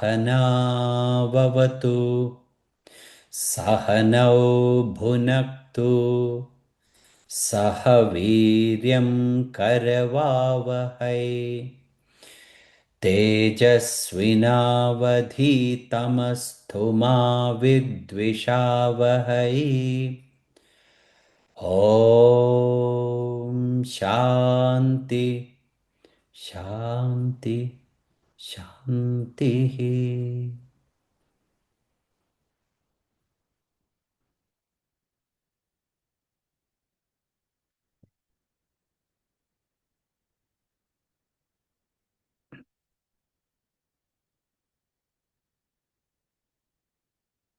Sahana vavatu, Sahanau bhunaktu, Sahaviryam karavavahai, Tejasvinavadhitamastu ma vidvishavahai. Om Shanti, Shanti, Shanti.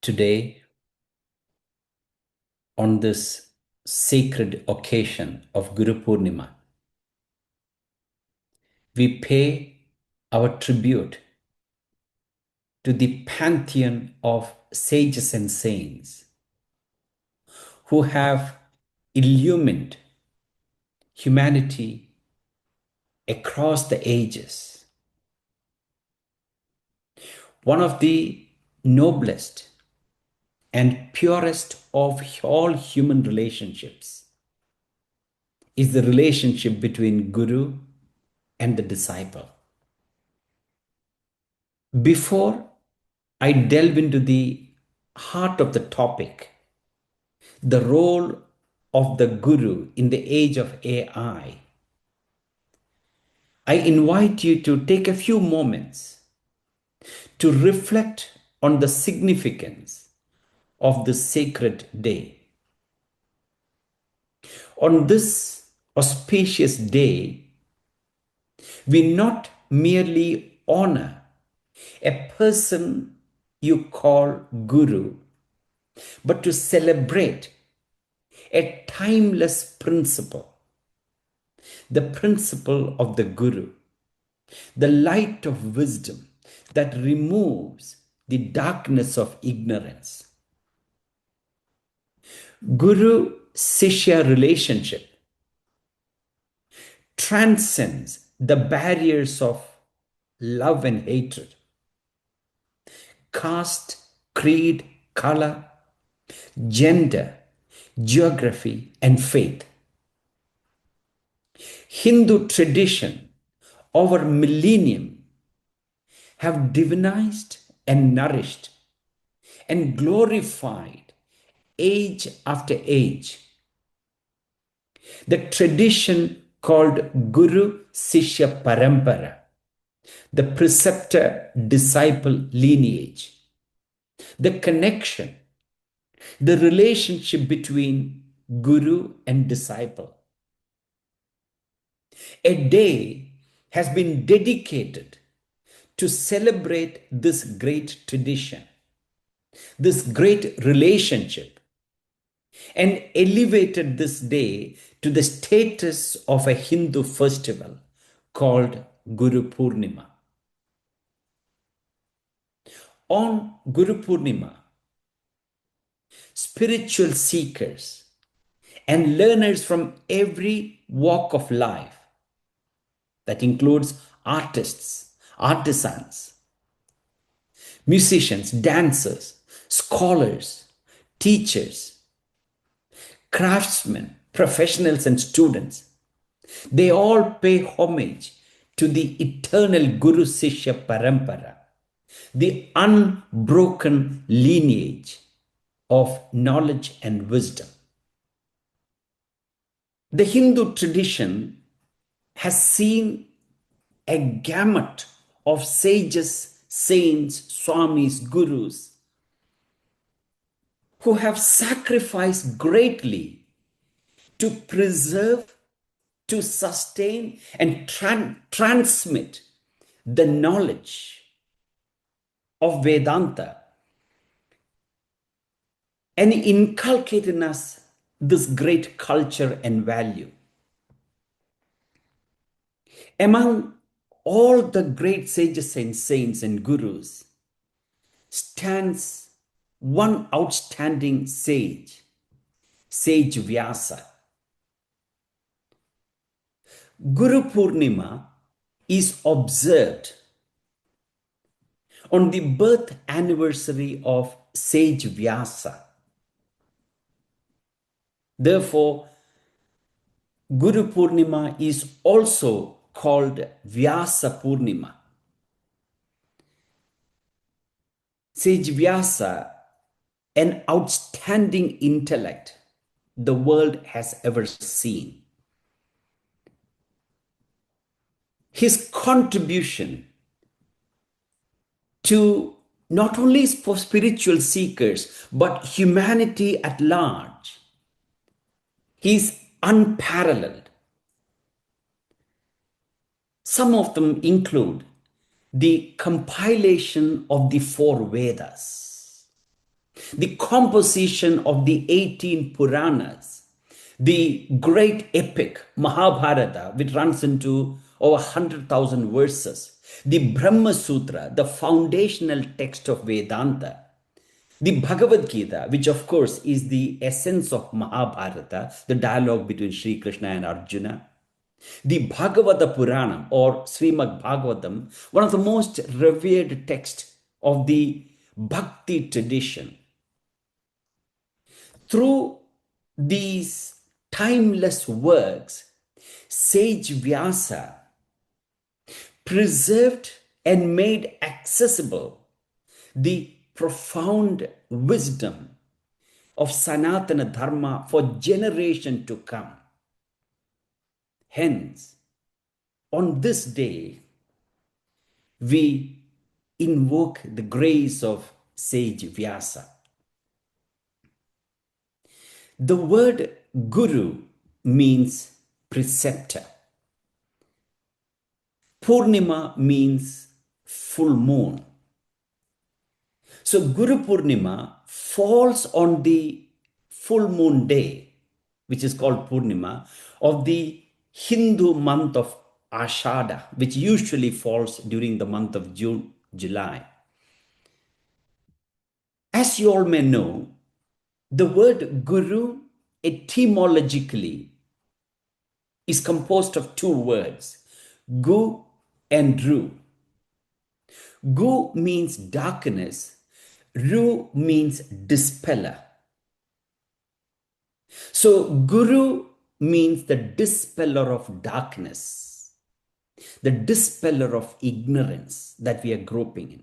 Today, on this sacred occasion of Guru Purnima, we pay our tribute to the pantheon of sages and saints who have illumined humanity across the ages. One of the noblest and purest of all human relationships is the relationship between Guru and the disciple. Before I delve into the heart of the topic, the role of the Guru in the age of AI, I invite you to take a few moments to reflect on the significance of this sacred day. On this auspicious day, we not merely honor a person you call Guru, but to celebrate a timeless principle, the principle of the Guru, the light of wisdom that removes the darkness of ignorance. Guru Sishya relationship transcends the barriers of love and hatred, caste, creed, color, gender, geography, and faith. Hindu tradition over millennium have divinized and nourished and glorified age after age. The tradition called Guru Sishya Parampara, the preceptor disciple lineage, the connection, the relationship between Guru and disciple. A day has been dedicated to celebrate this great tradition, this great relationship, and elevated this day to the status of a Hindu festival called Guru Purnima. On Guru Purnima, spiritual seekers and learners from every walk of life, that includes artists, artisans, musicians, dancers, scholars, teachers, craftsmen, professionals, and students, they all pay homage to the eternal Guru Sishya Parampara, the unbroken lineage of knowledge and wisdom. The Hindu tradition has seen a gamut of sages, saints, swamis, gurus who have sacrificed greatly to preserve, to sustain, and transmit the knowledge of Vedanta and inculcate in us this great culture and value. Among all the great sages and saints and gurus stands one outstanding sage, Sage Vyasa. Guru Purnima is observed on the birth anniversary of sage Vyasa. Therefore, Guru Purnima is also called Vyasa Purnima. Sage Vyasa, an outstanding intellect the world has ever seen. His contribution to not only for spiritual seekers, but humanity at large, is unparalleled. Some of them include the compilation of the four Vedas, the composition of the 18 Puranas, the great epic Mahabharata, which runs into over 100,000 verses, the Brahma Sutra, the foundational text of Vedanta, the Bhagavad Gita, which of course is the essence of Mahabharata, the dialogue between Sri Krishna and Arjuna, the Bhagavata Puranam or Srimad Bhagavatam, one of the most revered texts of the Bhakti tradition. Through these timeless works, sage Vyasa preserved and made accessible the profound wisdom of Sanatana Dharma for generations to come. Hence, on this day, we invoke the grace of sage Vyasa. The word Guru means preceptor. Purnima means full moon. So Guru Purnima falls on the full moon day, which is called Purnima, of the Hindu month of Ashada, which usually falls during the month of June, July. As you all may know, the word Guru etymologically is composed of two words, Gu and Ru. Gu means darkness, Ru means dispeller. So Guru means the dispeller of darkness, the dispeller of ignorance that we are groping in.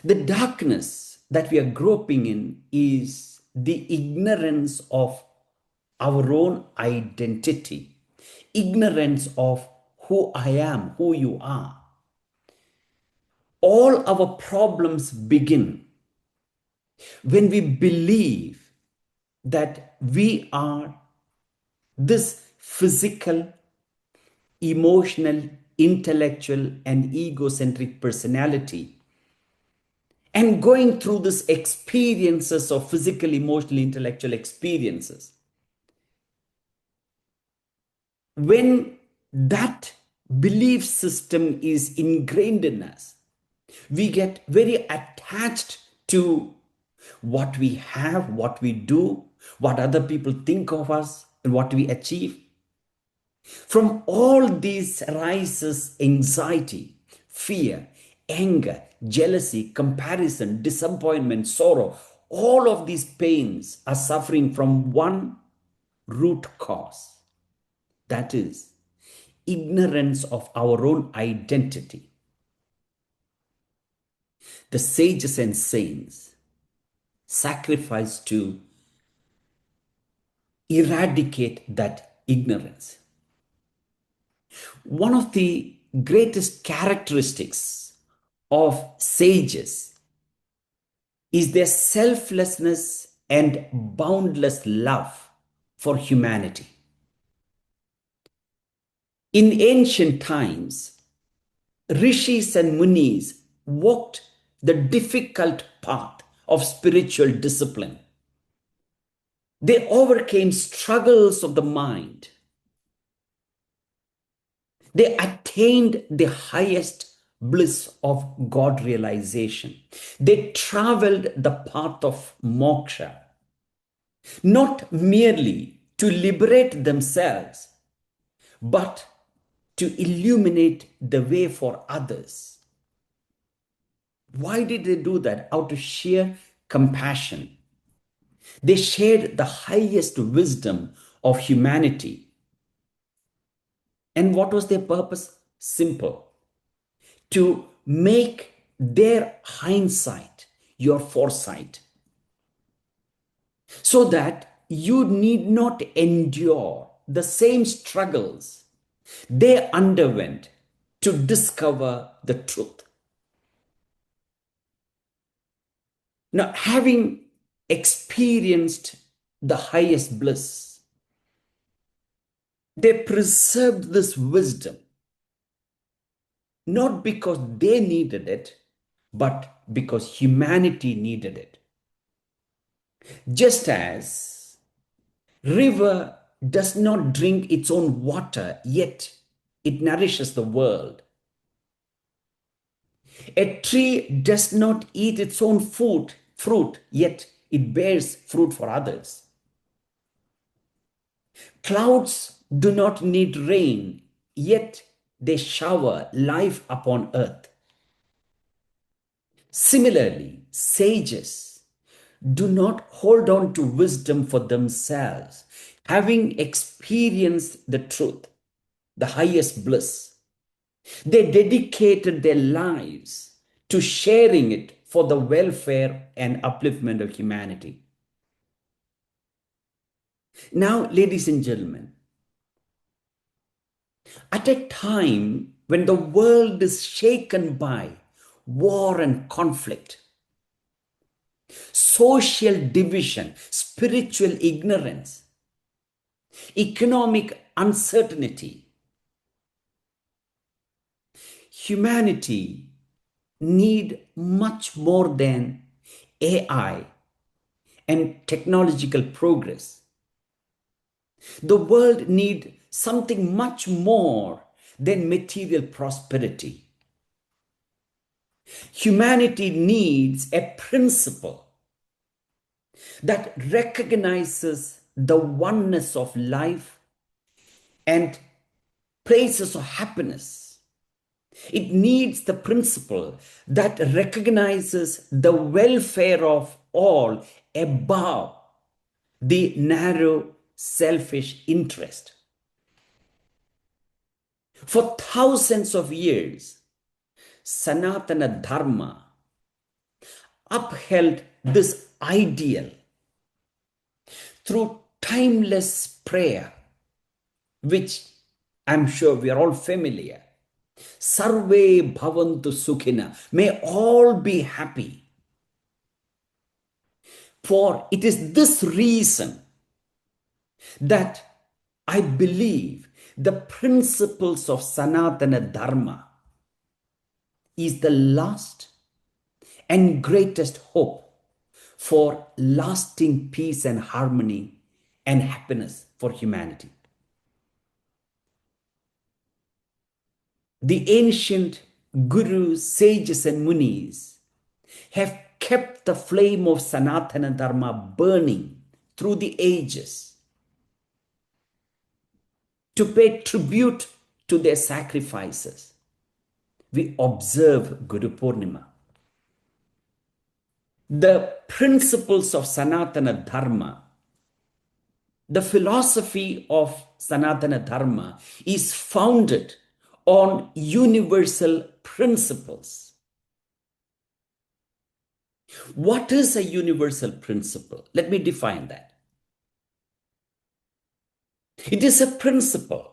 The darkness that we are groping in is the ignorance of our own identity, ignorance of who I am, who you are. All our problems begin when we believe that we are this physical, emotional, intellectual, and egocentric personality, and going through these experiences of physical, emotional, intellectual experiences. When that belief system is ingrained in us, we get very attached to what we have, what we do, what other people think of us, and what we achieve. From all these arises anxiety, fear, anger, jealousy, comparison, disappointment, sorrow. All of these pains are suffering from one root cause. That is ignorance of our own identity. The sages and saints sacrifice to eradicate that ignorance. One of the greatest characteristics of sages is their selflessness and boundless love for humanity. In ancient times, rishis and munis walked the difficult path of spiritual discipline. They overcame struggles of the mind. They attained the highest bliss of God realization. They traveled the path of moksha, not merely to liberate themselves, but to illuminate the way for others. Why did they do that? Out of sheer compassion. They shared the highest wisdom of humanity. And what was their purpose? Simple: to make their hindsight your foresight, so that you need not endure the same struggles they underwent to discover the truth. Now, having experienced the highest bliss, they preserved this wisdom not because they needed it, but because humanity needed it. Just as river does not drink its own water, yet it nourishes the world. A tree does not eat its own fruit, yet it bears fruit for others. Clouds do not need rain, yet they shower life upon earth. Similarly, sages do not hold on to wisdom for themselves, having experienced the truth, the highest bliss. They dedicated their lives to sharing it for the welfare and upliftment of humanity. Now, ladies and gentlemen, at a time when the world is shaken by war and conflict, social division, spiritual ignorance, economic uncertainty, humanity need much more than AI and technological progress. The world need something much more than material prosperity. Humanity needs a principle that recognizes the oneness of life and places of happiness. It needs the principle that recognizes the welfare of all above the narrow, selfish interest. For thousands of years, Sanatana Dharma upheld this ideal through timeless prayer, which I'm sure we are all familiar. Sarve bhavantu sukhina. May all be happy. For it is this reason that I believe the principles of Sanatana Dharma is the last and greatest hope for lasting peace and harmony and happiness for humanity. The ancient gurus, sages, and munis have kept the flame of Sanatana Dharma burning through the ages to pay tribute to their sacrifices. We observe Guru Purnima. The principles of Sanatana Dharma, the philosophy of Sanatana Dharma is founded on universal principles. What is a universal principle? Let me define that. It is a principle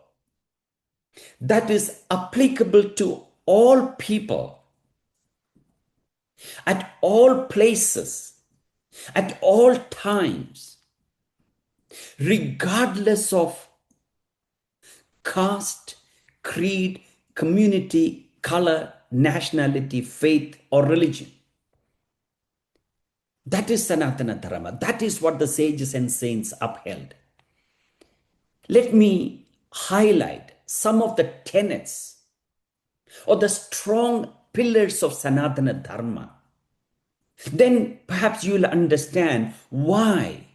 that is applicable to all people, at all places, at all times, regardless of caste, creed, community, color, nationality, faith, or religion. That is Sanatana Dharma. That is what the sages and saints upheld. Let me highlight some of the tenets or the strong pillars of Sanatana Dharma. Then perhaps you will understand why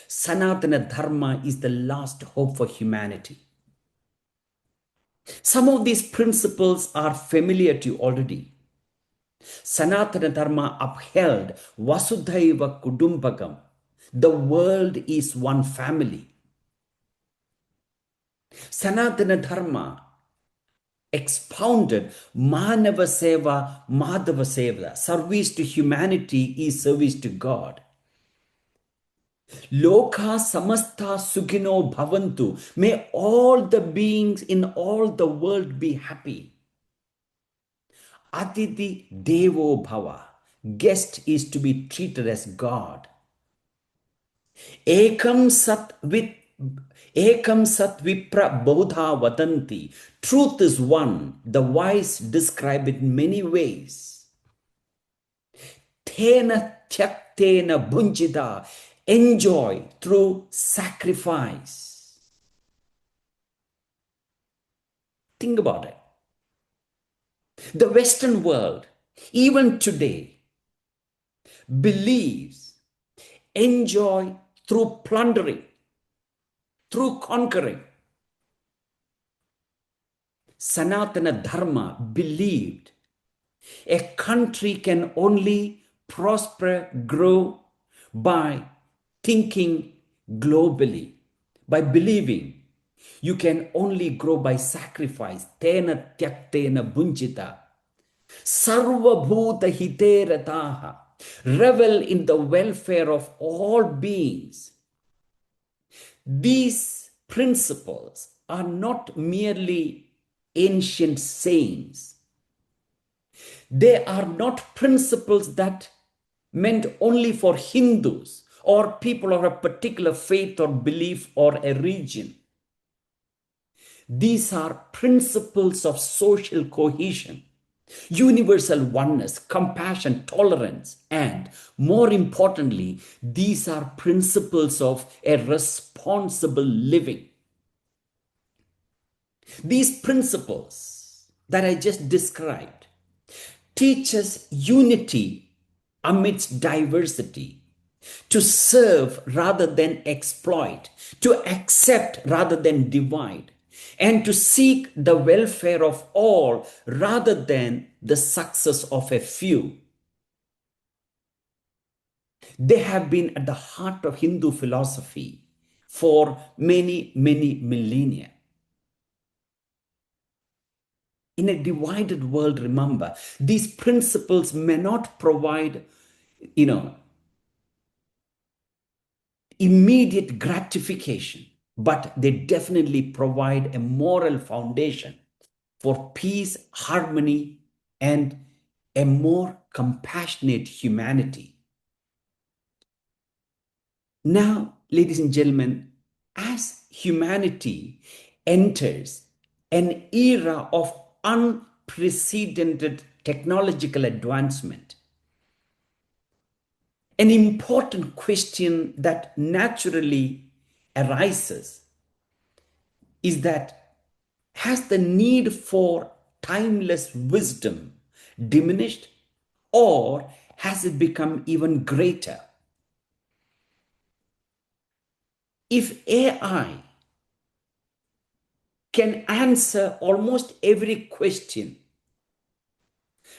Sanatana Dharma is the last hope for humanity. Some of these principles are familiar to you already. Sanatana Dharma upheld Vasudhaiva Kudumbakam. The world is one family. Sanatana Dharma expounded Manava Seva, Madhava Seva. Service to humanity is service to God. Loka samasta sukino bhavantu. May all the beings in all the world be happy. Atiti devo bhava. Guest is to be treated as God. Ekam sat vipra bodha vadanti. Truth is one. The wise describe it in many ways. Tena tyaktena bunjita. Enjoy through sacrifice. Think about it. The Western world, even today, believes enjoy through plundering, through conquering. Sanatana Dharma believed a country can only prosper, grow by thinking globally, by believing you can only grow by sacrifice. Tena tyaktena bunjita. Sarva bhuta hiterataha. Revel in the welfare of all beings. These principles are not merely ancient sayings. They are not principles that meant only for Hindus or people of a particular faith or belief or a region. These are principles of social cohesion, universal oneness, compassion, tolerance, and more importantly, these are principles of a responsible living. These principles that I just described teach us unity amidst diversity, to serve rather than exploit, to accept rather than divide, and to seek the welfare of all rather than the success of a few. They have been at the heart of Hindu philosophy for many, many millennia. In a divided world, remember, these principles may not provide, immediate gratification, but they definitely provide a moral foundation for peace, harmony, and a more compassionate humanity. Now, ladies and gentlemen, as humanity enters an era of unprecedented technological advancement, an important question that naturally arises is that, has the need for timeless wisdom diminished, or has it become even greater? If AI can answer almost every question,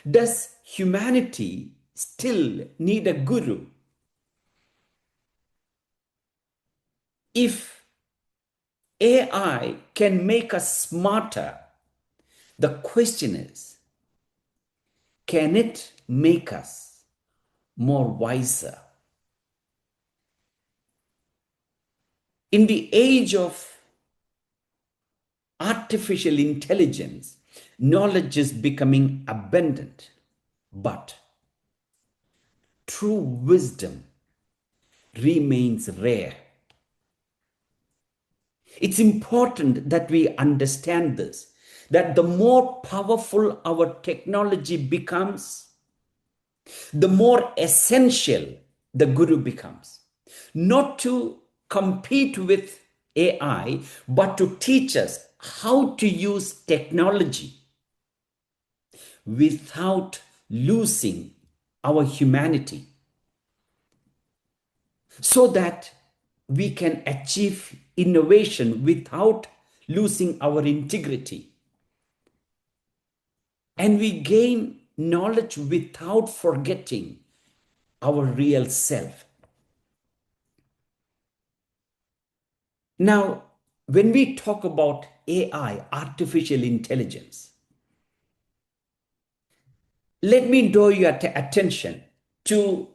does humanity still need a guru? If AI can make us smarter, the question is, can it make us more wiser? In the age of artificial intelligence, knowledge is becoming abundant, but true wisdom remains rare. It's important that we understand this, that the more powerful our technology becomes, the more essential the guru becomes. Not to compete with AI, but to teach us how to use technology without losing our humanity, so that we can achieve innovation without losing our integrity. And we gain knowledge without forgetting our real self. Now, when we talk about AI, artificial intelligence, let me draw your attention to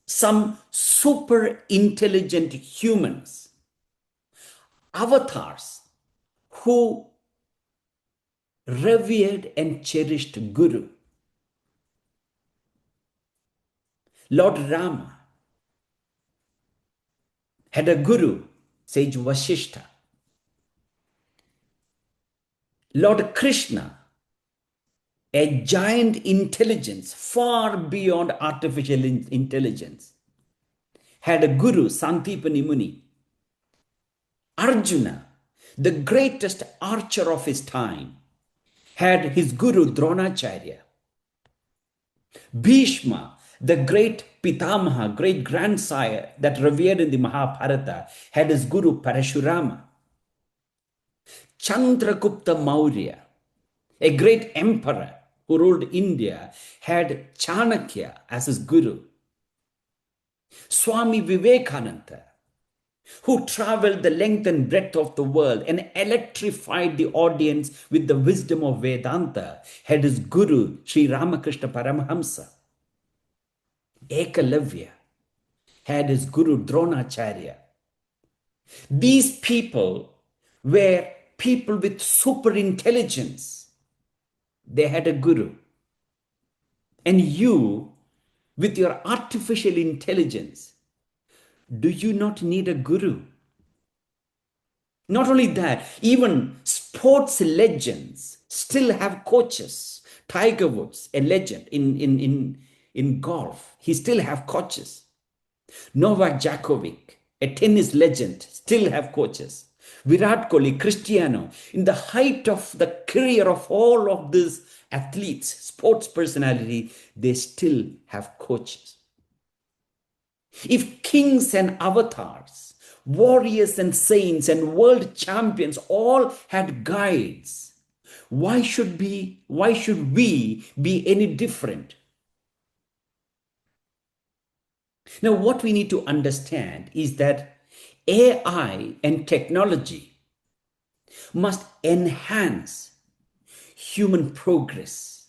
some super intelligent humans, avatars, who revered and cherished Guru. Lord Rama had a guru, sage Vasishta. Lord Krishna, a giant intelligence far beyond artificial intelligence, had a guru, Santipani Muni. Arjuna, the greatest archer of his time, had his guru Dronacharya. Bhishma, the great Pitamaha, great grandsire that revered in the Mahabharata, had his guru Parashurama. Chandragupta Maurya, a great emperor who ruled India, had Chanakya as his guru. Swami Vivekananda, who traveled the length and breadth of the world and electrified the audience with the wisdom of Vedanta, had his guru, Sri Ramakrishna Paramahamsa. Ekalavya had his guru, Dronacharya. These people were people with super intelligence. They had a guru. And you, with your artificial intelligence, do you not need a guru? Not only that, even sports legends still have coaches. Tiger Woods, a legend in golf, he still have coaches. Novak Djokovic, a tennis legend, still have coaches. Virat Kohli, Cristiano, in the height of the career of all of these athletes, sports personality, they still have coaches. If kings and avatars, warriors and saints and world champions all had guides, why should we be any different? Now, what we need to understand is that AI and technology must enhance human progress.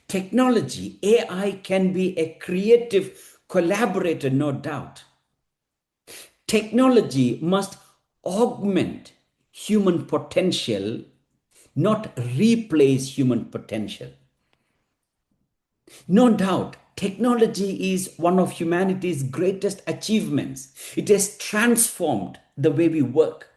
Technology, AI can be a creative collaborator, no doubt. Technology must augment human potential, not replace human potential. No doubt, technology is one of humanity's greatest achievements. It has transformed the way we work,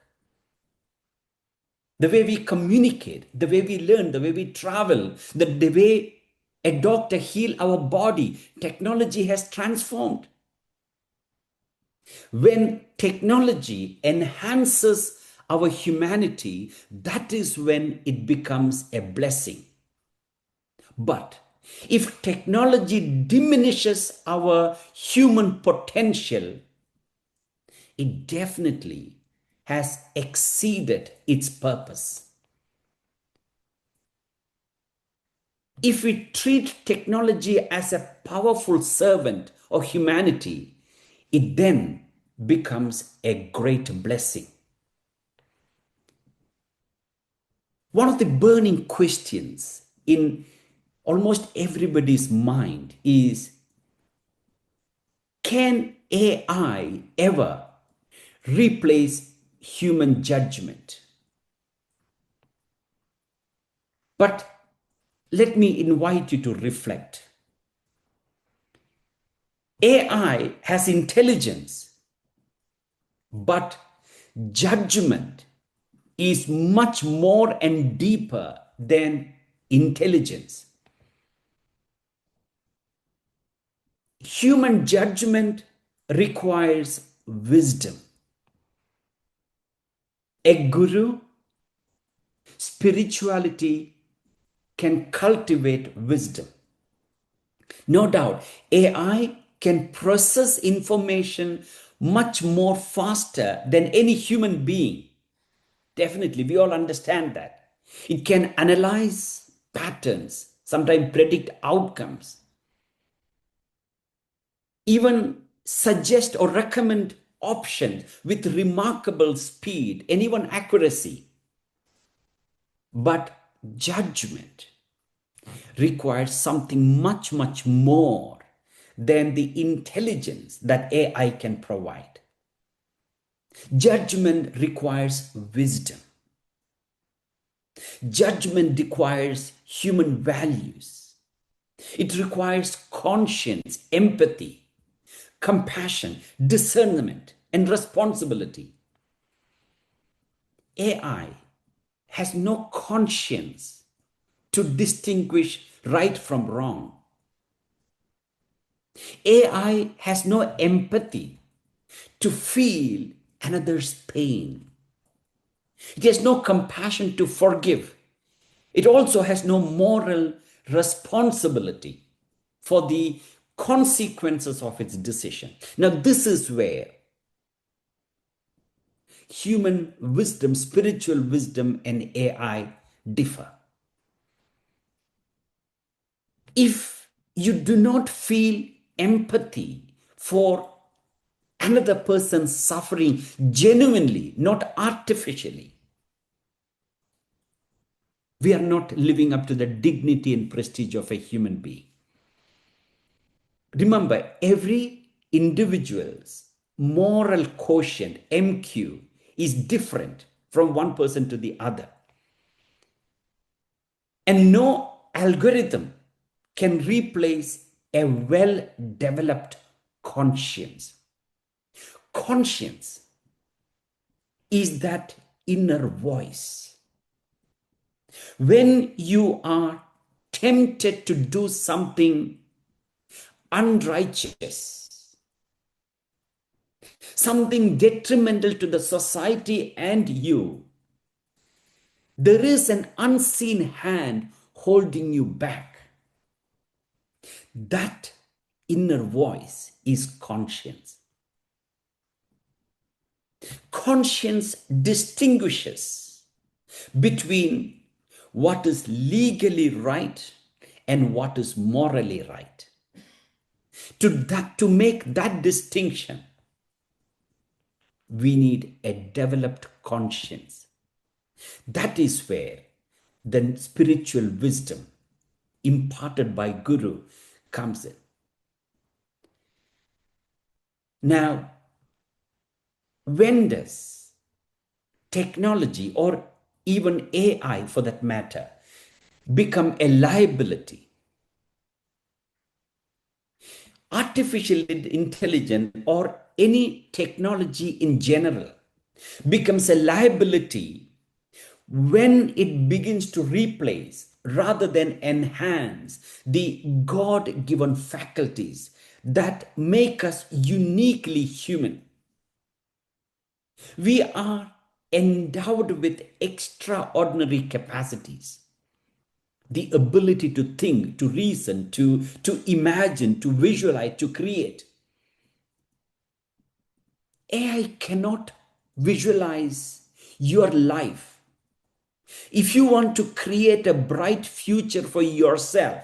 the way we communicate, the way we learn, the way we travel, the way a doctor heals our body. Technology has transformed. When technology enhances our humanity, that is when it becomes a blessing. But if technology diminishes our human potential, it definitely has exceeded its purpose. If we treat technology as a powerful servant of humanity, it then becomes a great blessing. One of the burning questions in almost everybody's mind is, can AI ever replace human judgment? But let me invite you to reflect. AI has intelligence, but judgment is much more and deeper than intelligence. Human judgment requires wisdom. A guru, spirituality can cultivate wisdom. No doubt, AI can process information much more faster than any human being. Definitely, we all understand that. It can analyze patterns, sometimes predict outcomes, even suggest or recommend options with remarkable speed and even accuracy. But judgment requires something much, much more than the intelligence that AI can provide. Judgment requires wisdom. Judgment requires human values. It requires conscience, empathy, compassion, discernment, and responsibility. AI has no conscience to distinguish right from wrong. AI has no empathy to feel another's pain. It has no compassion to forgive. It also has no moral responsibility for the consequences of its decision. Now, this is where human wisdom, spiritual wisdom, and AI differ. If you do not feel empathy for another person's suffering genuinely, not artificially, we are not living up to the dignity and prestige of a human being. Remember, every individual's moral quotient, MQ, is different from one person to the other. And no algorithm can replace a well-developed conscience. Conscience is that inner voice. When you are tempted to do something unrighteous, something detrimental to the society and you, there is an unseen hand holding you back. That inner voice is conscience. Conscience distinguishes between what is legally right and what is morally right. To make that distinction, we need a developed conscience. That is where the spiritual wisdom imparted by Guru comes in. Now, when does technology, or even AI for that matter, become a liability? Artificial intelligence or any technology in general becomes a liability when it begins to replace rather than enhance the God-given faculties that make us uniquely human. We are endowed with extraordinary capacities. The ability to think, to reason, to imagine, to visualize, to create. AI cannot visualize your life. If you want to create a bright future for yourself,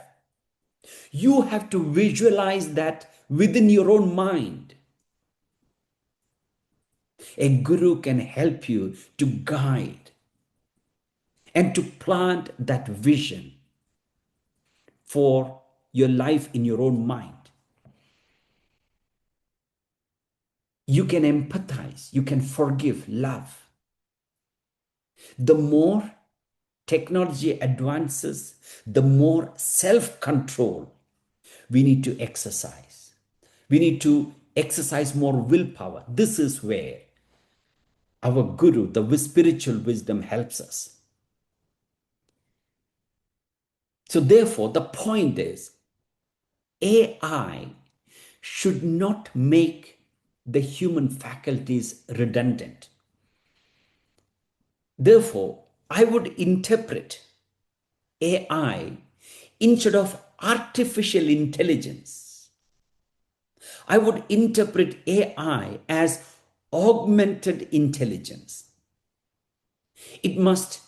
you have to visualize that within your own mind. A guru can help you to guide and to plant that vision for your life in your own mind. You can empathize, you can forgive, love. The more technology advances, the more self-control we need to exercise. We need to exercise more willpower. This is where our guru, the spiritual wisdom, helps us. So therefore, the point is, AI should not make the human faculties redundant. Therefore, I would interpret AI instead of artificial intelligence. I would interpret AI as augmented intelligence. It must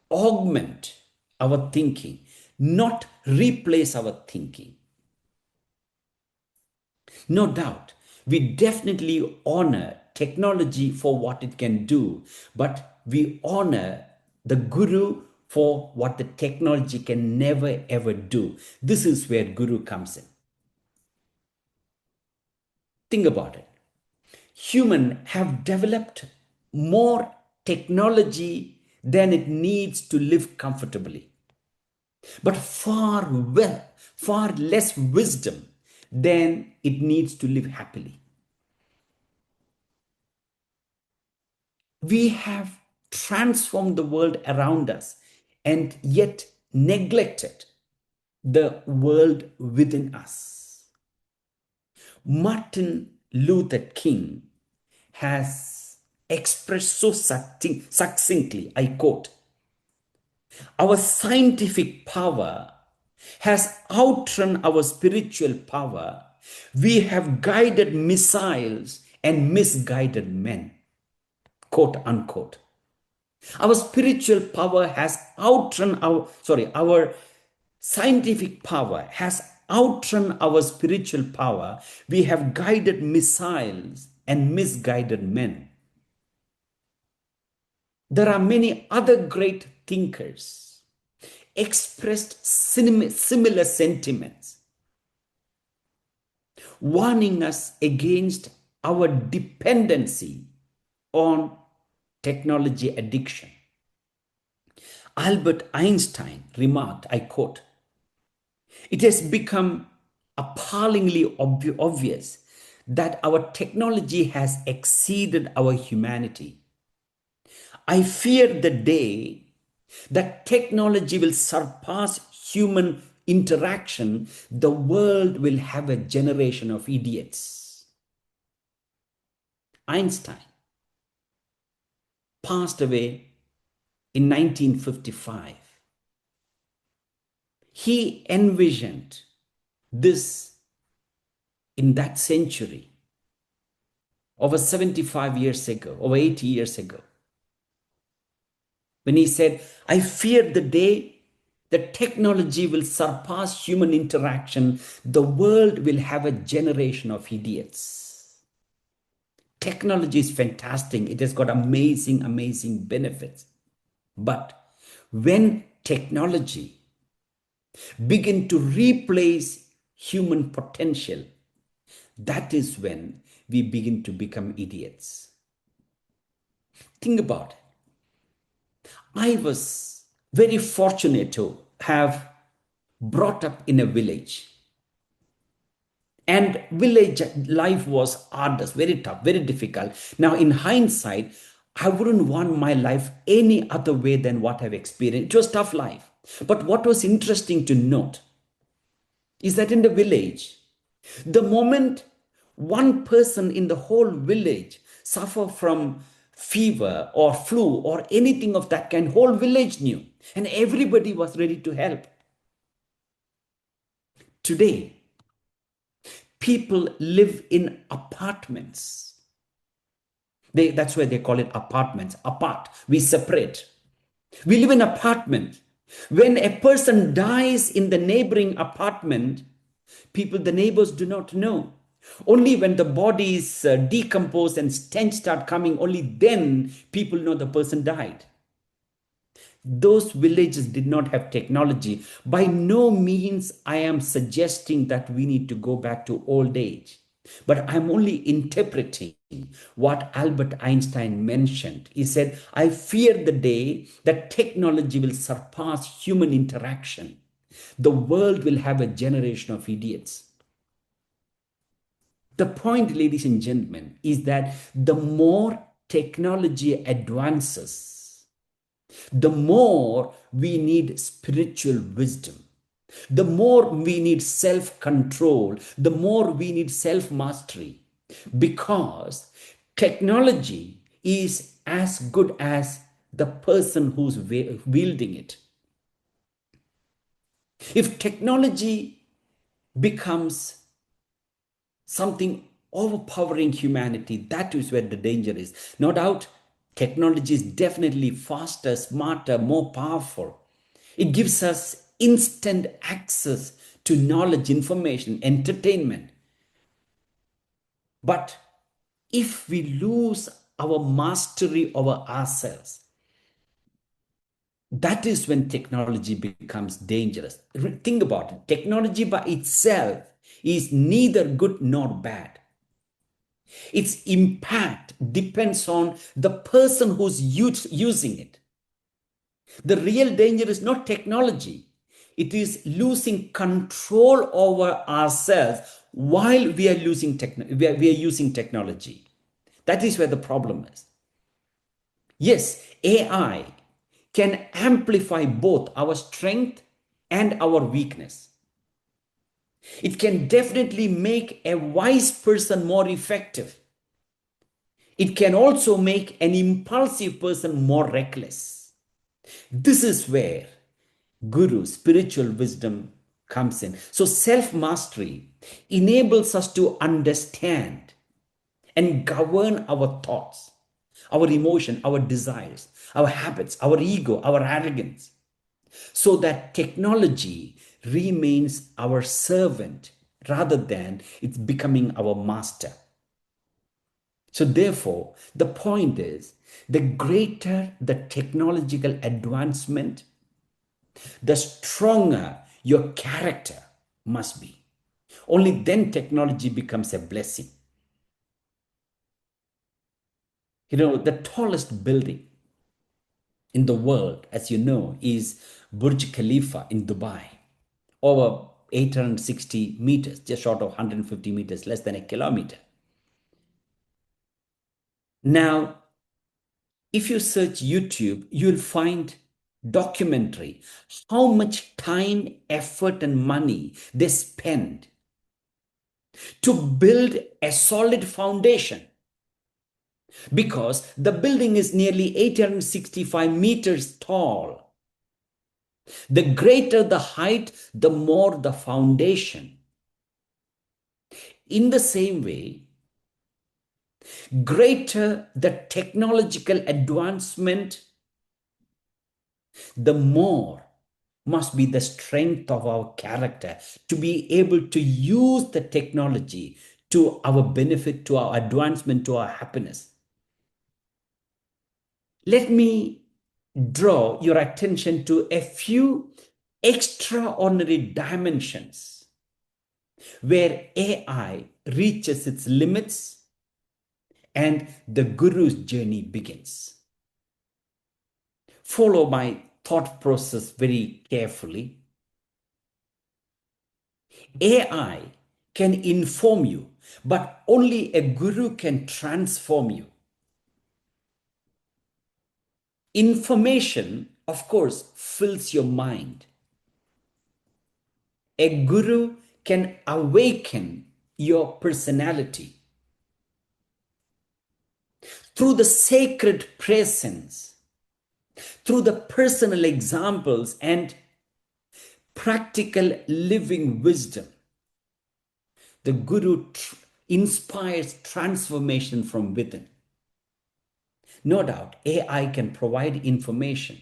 augment our thinking, not replace our thinking. No doubt, we definitely honor technology for what it can do, but we honor the guru for what the technology can never ever do. This is where guru comes in. Think about it. Humans have developed more technology than it needs to live comfortably, but far less wisdom than it needs to live happily. We have transformed the world around us and yet neglected the world within us. Martin Luther King has expressed so succinctly, I quote, "Our scientific power has outrun our spiritual power. We have guided missiles and misguided men," quote unquote. Our spiritual power has outrun our scientific power has outrun our spiritual power. We have guided missiles and misguided men. There are many other great thinkers expressed similar sentiments, warning us against our dependency on technology addiction. Albert Einstein remarked, I quote, "It has become appallingly obvious that our technology has exceeded our humanity. I fear the day that technology will surpass human interaction. The world will have a generation of idiots." Einstein passed away in 1955. He envisioned this in that century, over 75 years ago, over 80 years ago, when he said, "I fear the day that technology will surpass human interaction. The world will have a generation of idiots." Technology is fantastic. It has got amazing benefits. But when technology begin to replace human potential, that is when we begin to become idiots. Think about it. I was very fortunate to have brought up in a village. And village life was arduous, very tough, very difficult. Now, in hindsight, I wouldn't want my life any other way than what I've experienced. It was tough life. But what was interesting to note is that in the village, the moment one person in the whole village suffer from fever or flu or anything of that kind, whole village knew, and everybody was ready to help. Today, people live in apartments. That's why they call it apartments. Apart, we separate. We live in an apartment. When a person dies in the neighboring apartment, the neighbors do not know. Only when the body is decomposed and stench start coming, only then people know the person died. Those villages did not have technology. By no means I am suggesting that we need to go back to old age, but I'm only interpreting what Albert Einstein mentioned. He said, "I fear the day that technology will surpass human interaction. The world will have a generation of idiots." The point, ladies and gentlemen, is that the more technology advances, the more we need spiritual wisdom, the more we need self-control, the more we need self-mastery, because technology is as good as the person who's wielding it. If technology becomes something overpowering humanity, that is where the danger is. No doubt, technology is definitely faster, smarter, more powerful. It gives us instant access to knowledge, information, entertainment. But if we lose our mastery over ourselves, that is when technology becomes dangerous. Think about it. Technology by itself is neither good nor bad. Its impact depends on the person who's using it. The real danger is not technology. It is losing control over ourselves while we are using technology. That is where the problem is. Yes, AI can amplify both our strength and our weakness. It can definitely make a wise person more effective. It can also make an impulsive person more reckless. This is where guru, spiritual wisdom comes in. So self mastery enables us to understand and govern our thoughts, our emotion, our desires, our habits, our ego, our arrogance, so that technology remains our servant rather than it's becoming our master. So therefore, the point is, the greater the technological advancement, the stronger your character must be. Only then technology becomes a blessing. You know, the tallest building in the world, as you know, is Burj Khalifa in Dubai, over 860 meters, just short of 150 meters, less than a kilometer. Now, if you search YouTube, you'll find documentary, how much time, effort, and money they spend to build a solid foundation, because the building is nearly 865 meters tall. The greater the height, the more the foundation. In the same way, greater the technological advancement, the more must be the strength of our character to be able to use the technology to our benefit, to our advancement, to our happiness. Let me draw your attention to a few extraordinary dimensions where AI reaches its limits and the guru's journey begins. Follow my thought process very carefully. AI can inform you, but only a guru can transform you. Information, of course, fills your mind. A guru can awaken your personality through the sacred presence, through the personal examples and practical living wisdom. The guru inspires transformation from within. No doubt, AI can provide information.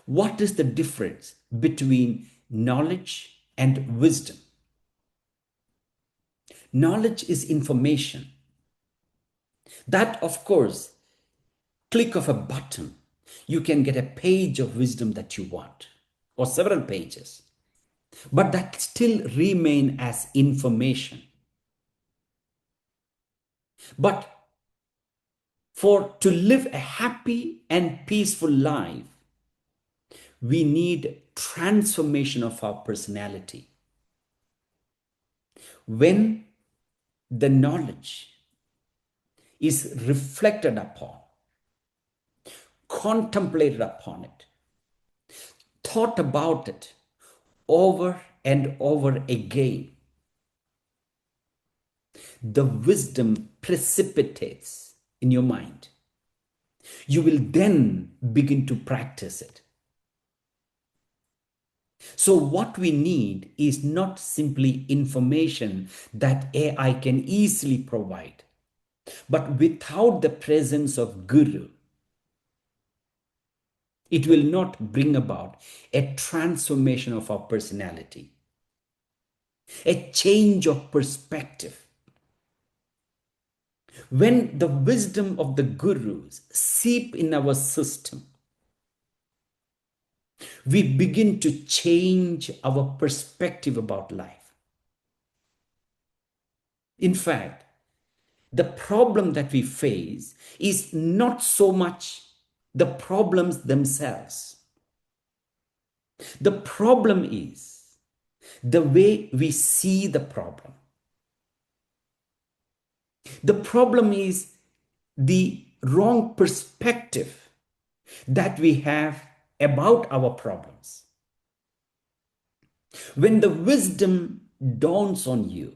What is the difference between knowledge and wisdom? Knowledge is information. That, of course, click of a button, you can get a page of wisdom that you want, or several pages. But that still remain as information. But to live a happy and peaceful life, we need transformation of our personality. When the knowledge is reflected upon, contemplated upon it, thought about it over and over again, the wisdom precipitates in your mind. You will then begin to practice it. So what we need is not simply information that AI can easily provide, but without the presence of guru, It will not bring about a transformation of our personality, a change of perspective. When the wisdom of the gurus seep in our system, we begin to change our perspective about life. In fact, the problem that we face is not so much the problems themselves. The problem is the way we see the problem. The problem is the wrong perspective that we have about our problems. When the wisdom dawns on you,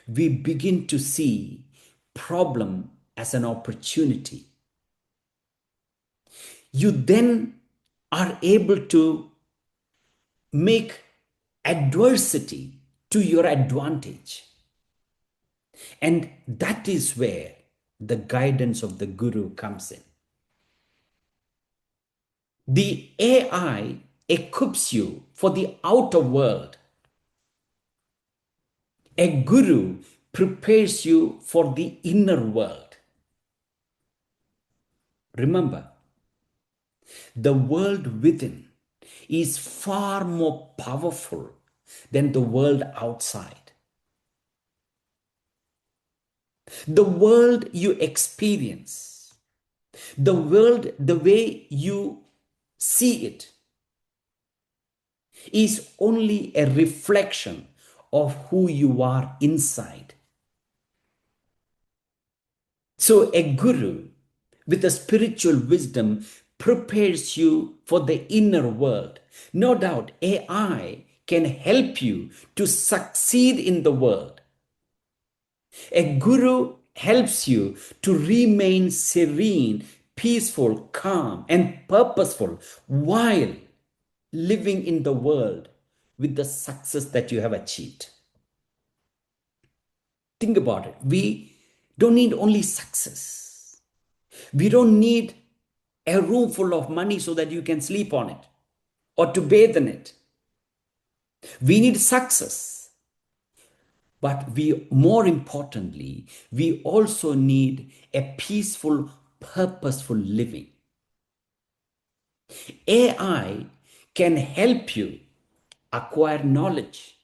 we begin to see problem as an opportunity. You then are able to make adversity to your advantage. And that is where the guidance of the guru comes in. The AI equips you for the outer world. A guru prepares you for the inner world. Remember, the world within is far more powerful than the world outside. The world you experience, the world, the way you see it, is only a reflection of who you are inside. So a guru with a spiritual wisdom prepares you for the inner world. No doubt AI can help you to succeed in the world. A guru helps you to remain serene, peaceful, calm, and purposeful while living in the world with the success that you have achieved. Think about it. We don't need only success. We don't need a room full of money so that you can sleep on it or to bathe in it. We need success. But more importantly, we also need a peaceful, purposeful living. AI can help you acquire knowledge.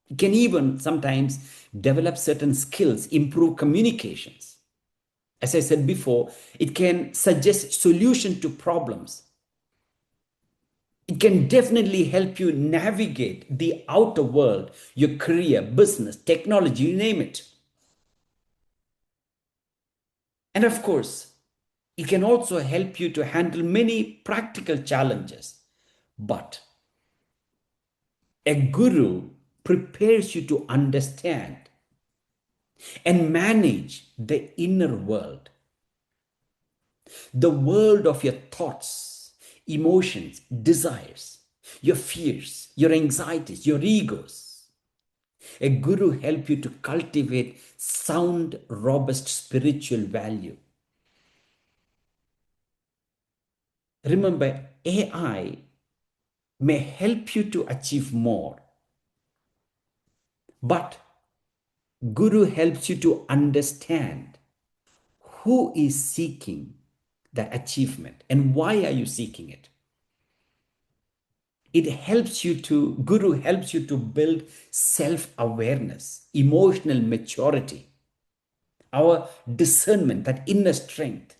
It can even sometimes develop certain skills, improve communications. As I said before, it can suggest solution to problems. It can definitely help you navigate the outer world, your career, business, technology, you name it. And of course, it can also help you to handle many practical challenges. But a guru prepares you to understand and manage the inner world, the world of your thoughts, emotions, desires, your fears, your anxieties, your egos. A guru helps you to cultivate sound, robust spiritual value. Remember, AI may help you to achieve more, but guru helps you to understand who is seeking that achievement and why are you seeking it. Guru helps you to build self-awareness, emotional maturity, our discernment, that inner strength.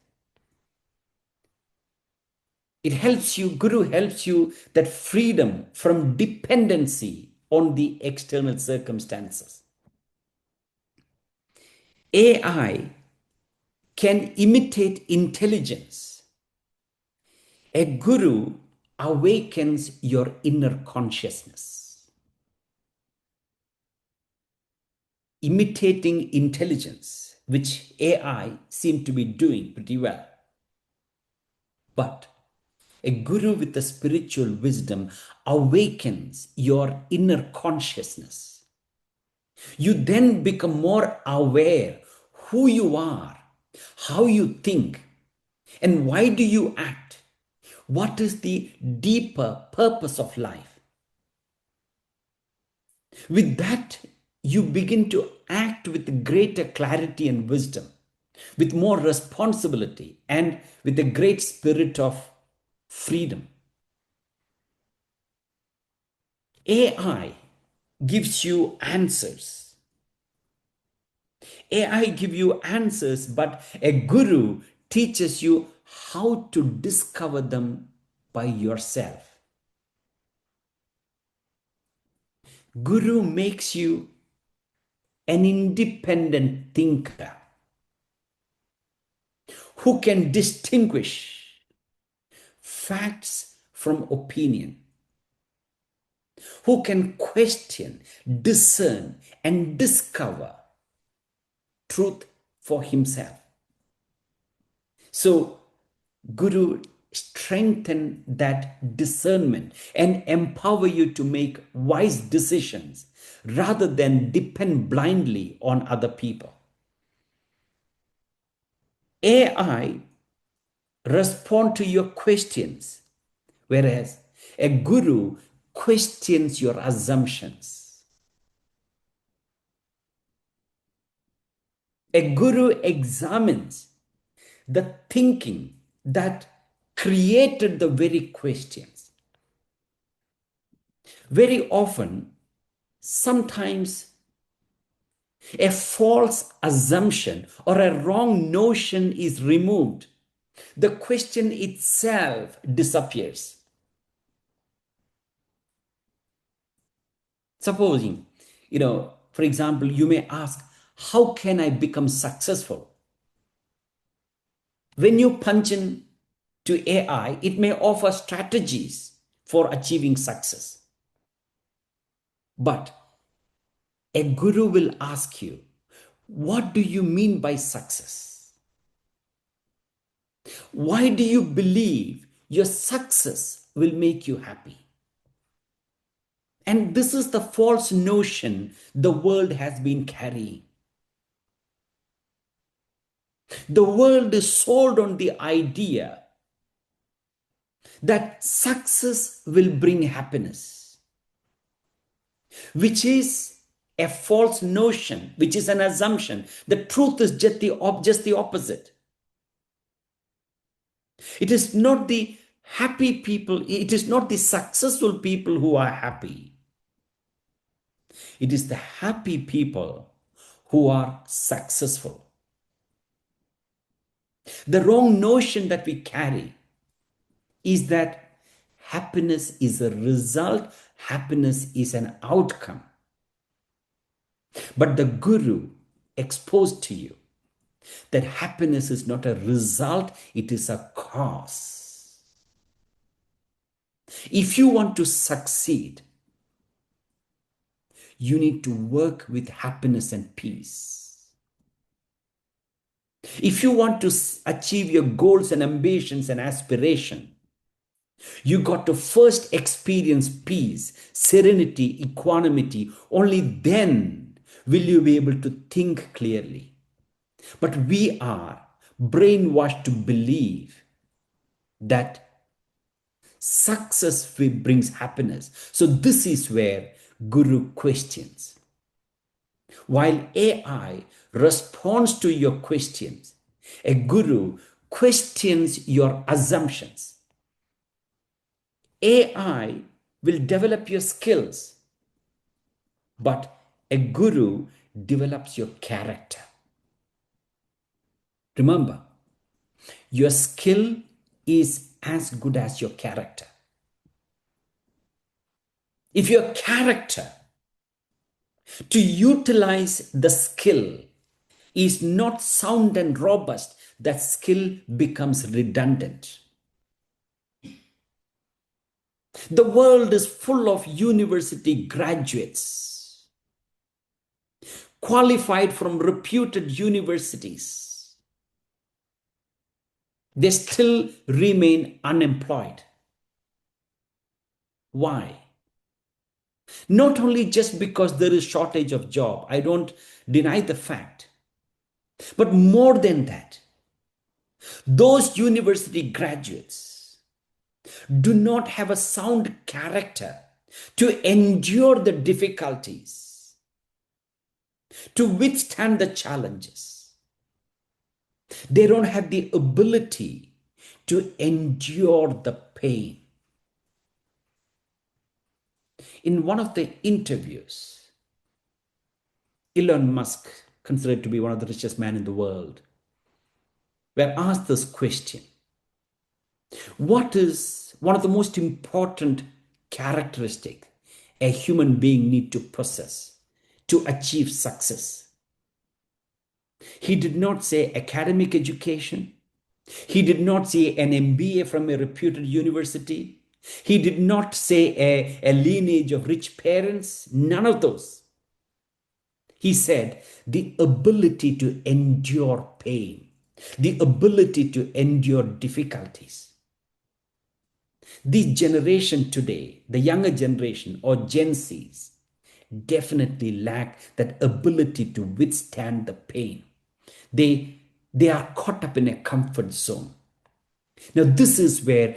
Guru helps you that freedom from dependency on the external circumstances. AI can imitate intelligence. A guru awakens your inner consciousness. Imitating intelligence, which AI seem to be doing pretty well. But a guru with a spiritual wisdom awakens your inner consciousness. You then become more aware who you are, how you think, And why do you act? What is the deeper purpose of life? With that, you begin to act with greater clarity and wisdom, with more responsibility, and with a great spirit of freedom. AI gives you answers. AI gives you answers, but a guru teaches you how to discover them by yourself. Guru makes you an independent thinker who can distinguish facts from opinion, who can question, discern, and discover truth for himself. So, Guru strengthen that discernment and empower you to make wise decisions rather than depend blindly on other people. AI respond to your questions, whereas a guru questions your assumptions. A guru examines the thinking that created the very questions. Very often, sometimes a false assumption or a wrong notion is removed. The question itself disappears. Supposing, for example, you may ask, how can I become successful? When you punch in to AI, it may offer strategies for achieving success. But a guru will ask you, what do you mean by success? Why do you believe your success will make you happy? And this is the false notion the world has been carrying. The world is sold on the idea that success will bring happiness, which is a false notion, which is an assumption. The truth is just the opposite. It is not the happy people, it is not the successful people who are happy. It is the happy people who are successful. The wrong notion that we carry is that happiness is a result, happiness is an outcome. But the guru exposed to you that happiness is not a result, it is a cause. If you want to succeed, you need to work with happiness and peace. If you want to achieve your goals and ambitions and aspiration, you got to first experience peace, serenity, equanimity. Only then will you be able to think clearly. But we are brainwashed to believe that success brings happiness. So this is where Guru questions. While AI responds to your questions, a Guru questions your assumptions. AI will develop your skills, but a guru develops your character. Remember, your skill is as good as your character. If your character to utilize the skill is not sound and robust, that skill becomes redundant. The world is full of university graduates, qualified from reputed universities. They still remain unemployed. Why? Not only just because there is shortage of job, I don't deny the fact, but more than that, Those university graduates do not have a sound character to endure the difficulties, to withstand the challenges. They don't have the ability to endure the pain. In one of the interviews, Elon Musk, considered to be one of the richest men in the world, were asked this question: what is one of the most important characteristics a human being need to possess to achieve success? He did not say academic education. He did not say an MBA from a reputed university. He did not say a lineage of rich parents. None of those. He said the ability to endure pain, the ability to endure difficulties. This generation today, the younger generation or Gen Zs, definitely lack that ability to withstand the pain. They are caught up in a comfort zone. Now, this is where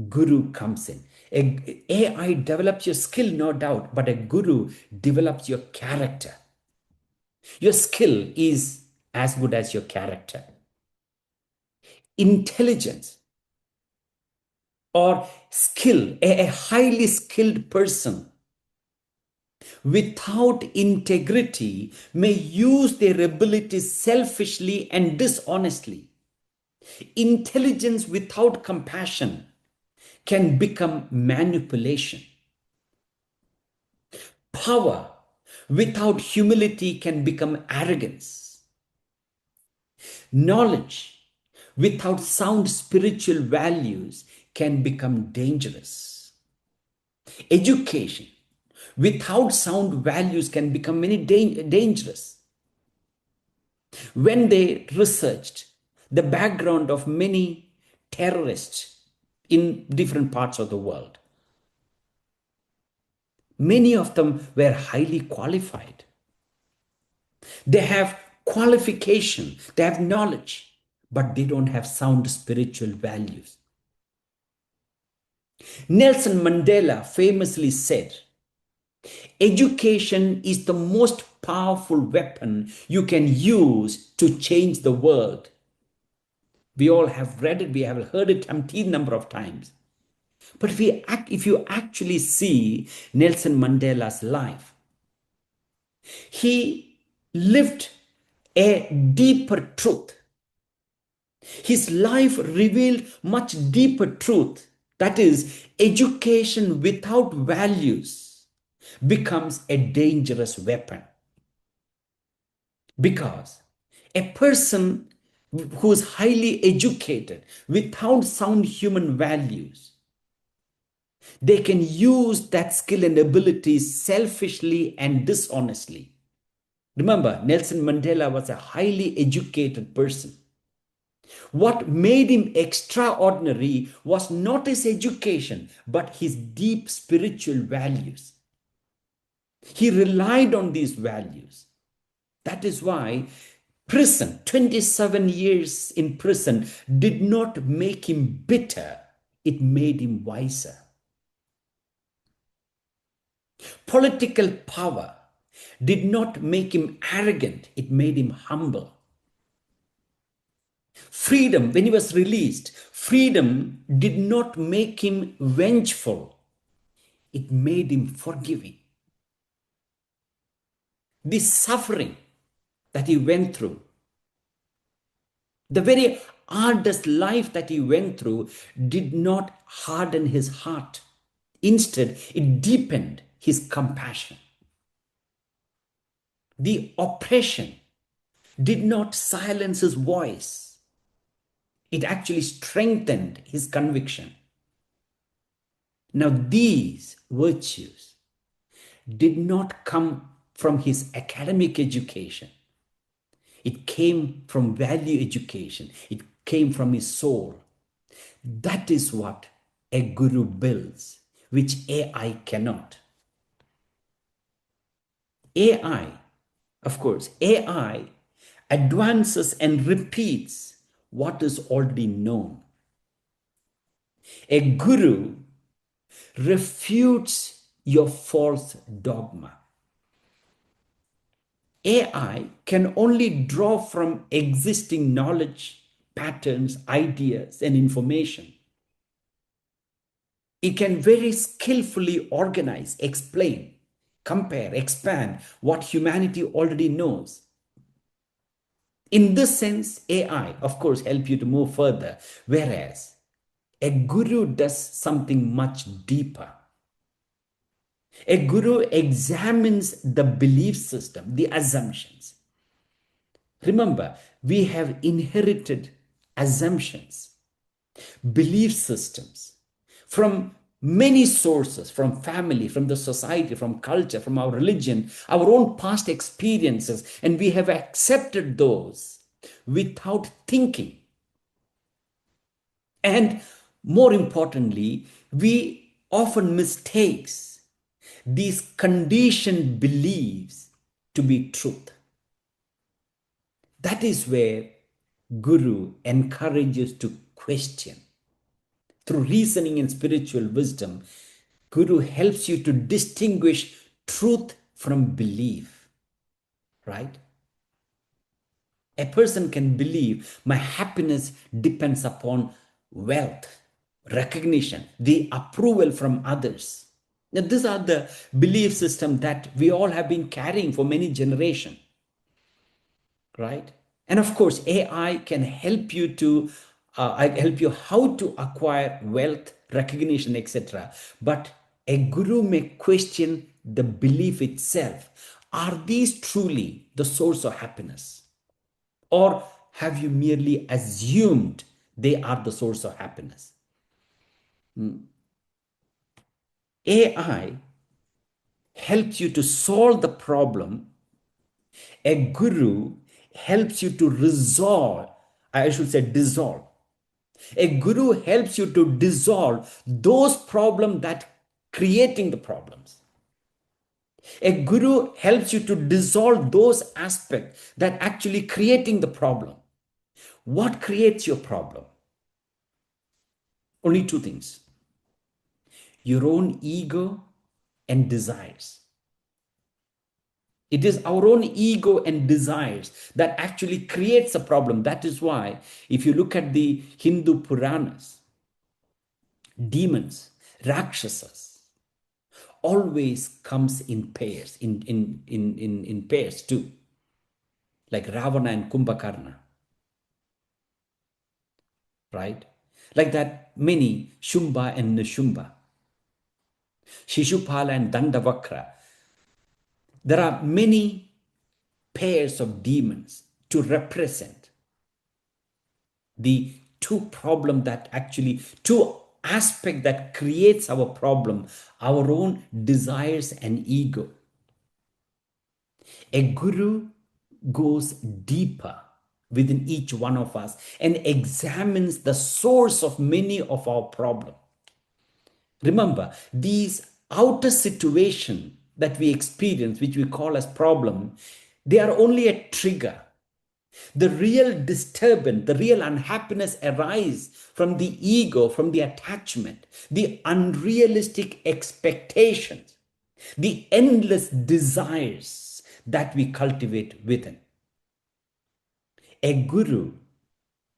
guru comes in. AI develops your skill, no doubt, but a guru develops your character. Your skill is as good as your character. Intelligence or skill, a highly skilled person without integrity may use their abilities selfishly and dishonestly. Intelligence without compassion can become manipulation. Power without humility can become arrogance. Knowledge without sound spiritual values can become dangerous. Education without sound values can become very dangerous. When they researched the background of many terrorists in different parts of the world, many of them were highly qualified. They have qualification, they have knowledge, but they don't have sound spiritual values. Nelson Mandela famously said, education is the most powerful weapon you can use to change the world. We all have read it, we have heard it umpteen number of times. But if you actually see Nelson Mandela's life, he lived a deeper truth. His life revealed much deeper truth. That is, education without values becomes a dangerous weapon. Because a person who is highly educated without sound human values, they can use that skill and ability selfishly and dishonestly. Remember, Nelson Mandela was a highly educated person. What made him extraordinary was not his education, but his deep spiritual values. He relied on these values. That is why prison, 27 years in prison, did not make him bitter, it made him wiser. Political power did not make him arrogant, it made him humble. Freedom, when he was released, freedom did not make him vengeful, it made him forgiving. The suffering that he went through, the very hardest life that he went through, did not harden his heart. Instead, it deepened his compassion. The oppression did not silence his voice, it actually strengthened his conviction. Now, these virtues did not come from his academic education. It came from value education. It came from his soul. That is what a guru builds, which AI cannot. AI, of course, AI advances and repeats what is already known. A guru refutes your false dogma. AI can only draw from existing knowledge, patterns, ideas, and information. It can very skillfully organize, explain, compare, expand what humanity already knows. In this sense, AI, of course, help you to move further, whereas a guru does something much deeper. A guru examines the belief system, the assumptions. Remember, we have inherited assumptions, belief systems from many sources, from family, from the society, from culture, from our religion, our own past experiences, and we have accepted those without thinking. And more importantly, we often mistakes these conditioned beliefs to be truth. That is where Guru encourages to question. Through reasoning and spiritual wisdom, Guru helps you to distinguish truth from belief, right? A person can believe my happiness depends upon wealth, recognition, the approval from others. Now, these are the belief system that we all have been carrying for many generations, right? And of course, AI can help you to help you how to acquire wealth, recognition, etc. But a guru may question the belief itself. Are these truly the source of happiness? Or have you merely assumed they are the source of happiness? AI helps you to solve the problem. A guru helps you to resolve, I should say dissolve. A guru helps you to dissolve those problems that creating the problems. A guru helps you to dissolve those aspects that actually creating the problem. What creates your problem? Only two things: your own ego and desires. It is our own ego and desires that actually creates a problem. That is why, if you look at the Hindu Puranas, demons, rakshasas, always comes in pairs, in pairs too, like Ravana and Kumbhakarna, right? Like that, many Shumba and Nishumba, Shishupala and Dandavakra. There are many pairs of demons to represent the two problem that actually two aspect that creates our problem, our own desires and ego. A guru goes deeper within each one of us and examines the source of many of our problems. Remember, these outer situations that we experience, which we call as problem, they are only a trigger. The real disturbance, the real unhappiness arises from the ego, from the attachment, the unrealistic expectations, the endless desires that we cultivate within. A guru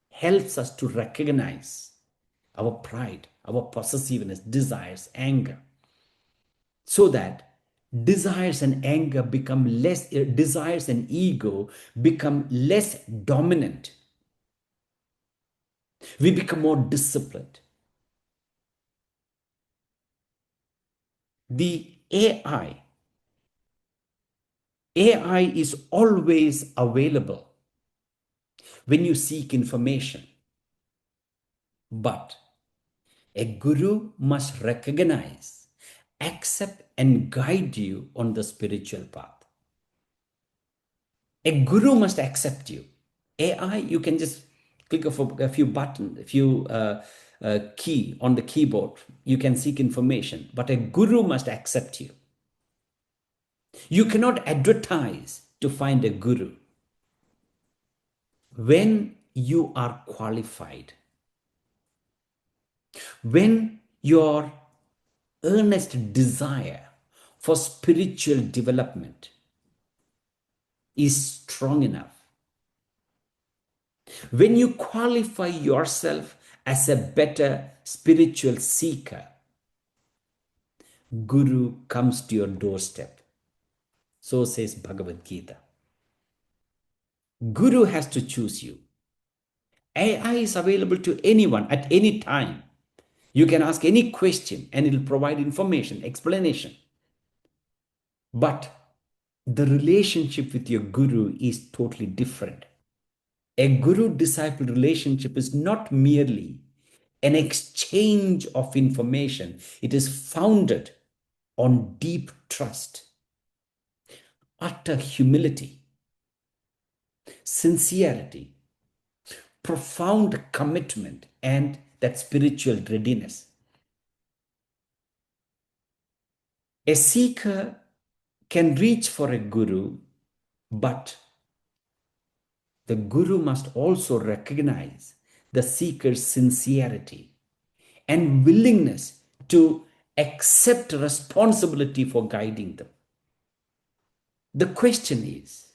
helps us to recognize our pride, our possessiveness, desires, anger, so that desires and anger become less, desires and ego become less dominant. We become more disciplined. The AI is always available when you seek information. But a guru must recognize, accept, and guide you on the spiritual path. A guru must accept you. AI, you can just click a few buttons, a few key on the keyboard. You can seek information, but a guru must accept you. You cannot advertise to find a guru. When you are qualified, when your earnest desire for spiritual development is strong enough, when you qualify yourself as a better spiritual seeker, Guru comes to your doorstep. So says Bhagavad Gita. Guru has to choose you. AI is available to anyone at any time. You can ask any question and it will provide information, explanation. But the relationship with your Guru is totally different. A Guru-disciple relationship is not merely an exchange of information. It is founded on deep trust, utter humility, sincerity, profound commitment, and that spiritual readiness. A seeker can reach for a guru, but the guru must also recognize the seeker's sincerity and willingness to accept responsibility for guiding them. The question is,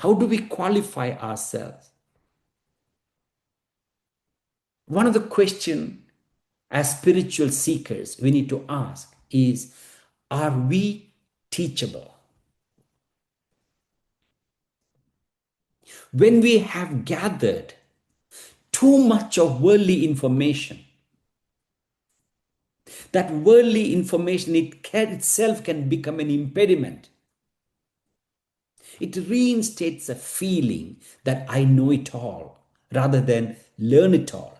how do we qualify ourselves? One of the questions as spiritual seekers we need to ask is, are we teachable? When we have gathered too much of worldly information, that worldly information itself can become an impediment. It reinstates a feeling that I know it all rather than learn it all.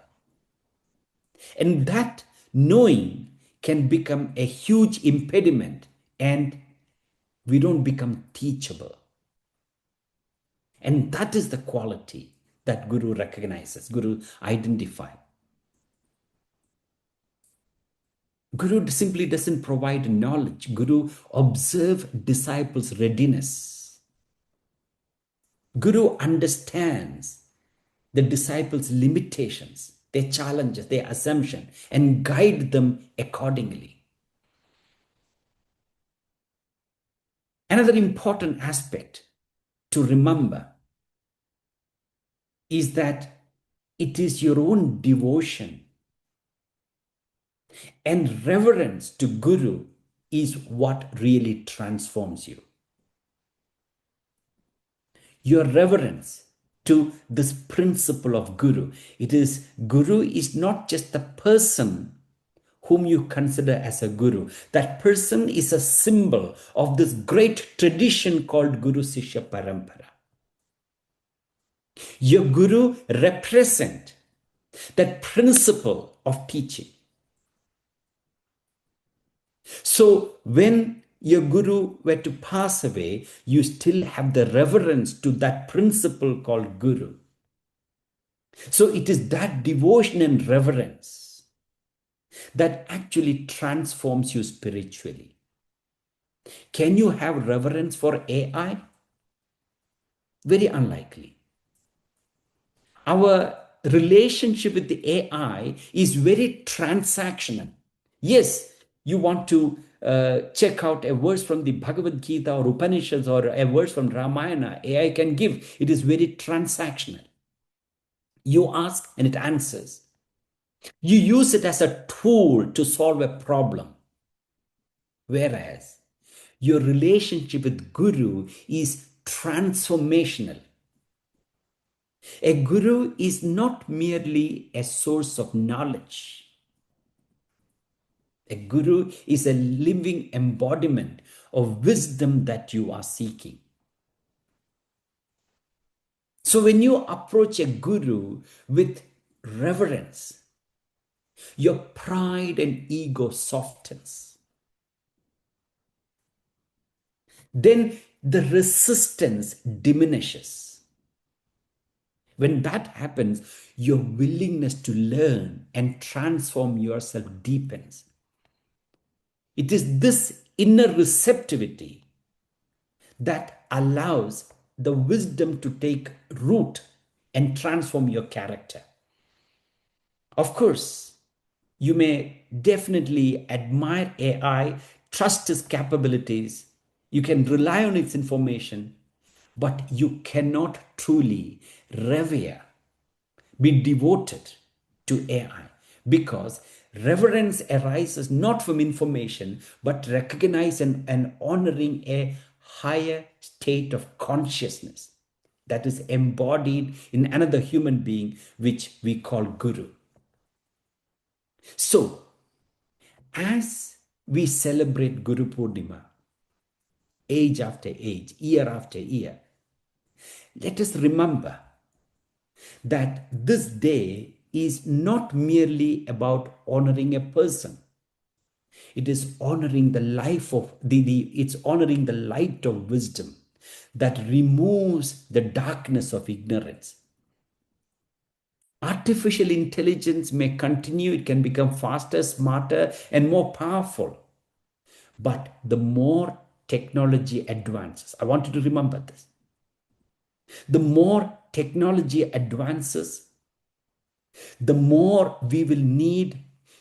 And that knowing can become a huge impediment and we don't become teachable. And that is the quality that Guru recognizes, Guru identifies. Guru simply doesn't provide knowledge. Guru observes disciples' readiness. Guru understands the disciples' limitations, their challenges, their assumptions, and guide them accordingly. Another important aspect to remember is that it is your own devotion and reverence to Guru is what really transforms you. Your reverence to this principle of Guru. Guru is not just the person whom you consider as a Guru. That person is a symbol of this great tradition called Guru Sishya Parampara. Your Guru represents that principle of teaching. So when your Guru were to pass away, you still have the reverence to that principle called Guru. So it is that devotion and reverence that actually transforms you spiritually. Can you have reverence for AI? Very unlikely. Our relationship with the AI is very transactional. Yes, you want to check out a verse from the Bhagavad Gita or Upanishads or a verse from Ramayana, AI can give. It is very transactional. You ask and it answers. You use it as a tool to solve a problem. Whereas your relationship with Guru is transformational. A Guru is not merely a source of knowledge. A Guru is a living embodiment of wisdom that you are seeking. So when you approach a Guru with reverence, your pride and ego softens. Then the resistance diminishes. When that happens, your willingness to learn and transform yourself deepens. It is this inner receptivity that allows the wisdom to take root and transform your character. Of course, you may definitely admire AI, trust its capabilities, you can rely on its information, but you cannot truly revere, be devoted to AI, because reverence arises not from information but recognize and honoring a higher state of consciousness that is embodied in another human being, which we call guru. So as we celebrate Guru Purnima, age after age, year after year, let us remember that this day is not merely about honoring a person. It is honoring the life of it's honoring the light of wisdom that removes the darkness of ignorance. Artificial intelligence may continue, it can become faster, smarter, and more powerful. But the more technology advances, I want you to remember this. The more technology advances, the more we will need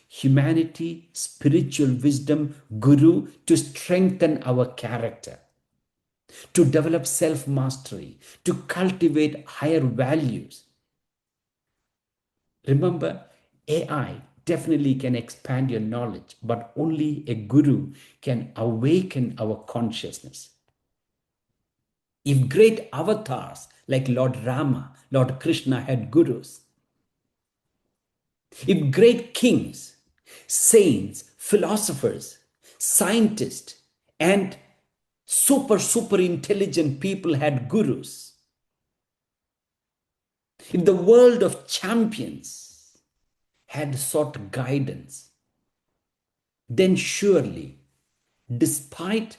humanity, spiritual wisdom, guru to strengthen our character, to develop self mastery, to cultivate higher values. Remember, AI definitely can expand your knowledge, but only a guru can awaken our consciousness. If great avatars like Lord Rama, Lord Krishna had gurus, if great kings, saints, philosophers, scientists, and super intelligent people had gurus, if the world of champions had sought guidance, then surely, despite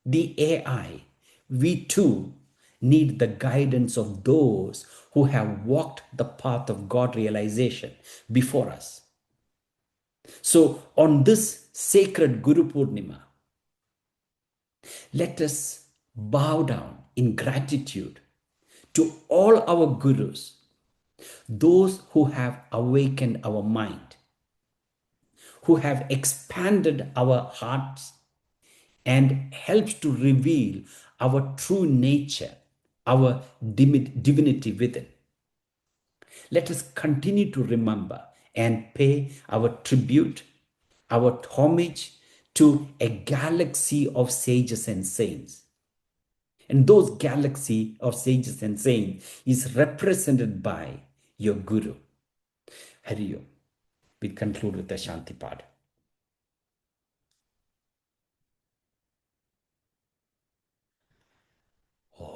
the AI, we too need the guidance of those who have walked the path of God realization before us. So, on this sacred Guru Purnima, let us bow down in gratitude to all our gurus, those who have awakened our mind, who have expanded our hearts and helped to reveal our true nature, our divinity within. Let us continue to remember and pay our tribute, our homage to a galaxy of sages and saints. And those galaxy of sages and saints is represented by your Guru. Hari Om. We conclude with the Shanti Pada. Om.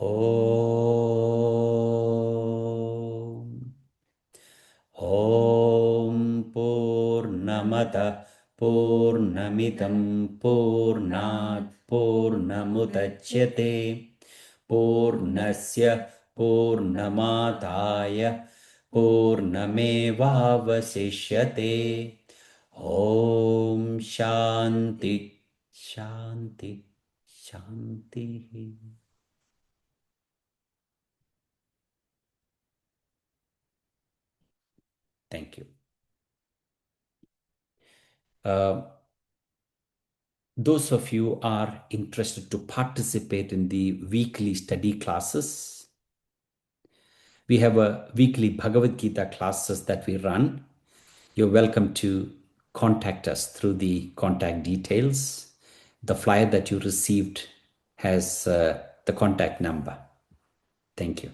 Om Purnamada Purnamidam Purnat Purnamudachyate Purnasya Purnamadaya Purnamevavasishyate. Om Shanti Shanti Shanti. Thank you. Those of you are interested to participate in the weekly study classes, we have a weekly Bhagavad Gita classes that we run. You're welcome to contact us through the contact details. The flyer that you received has the contact number. Thank you.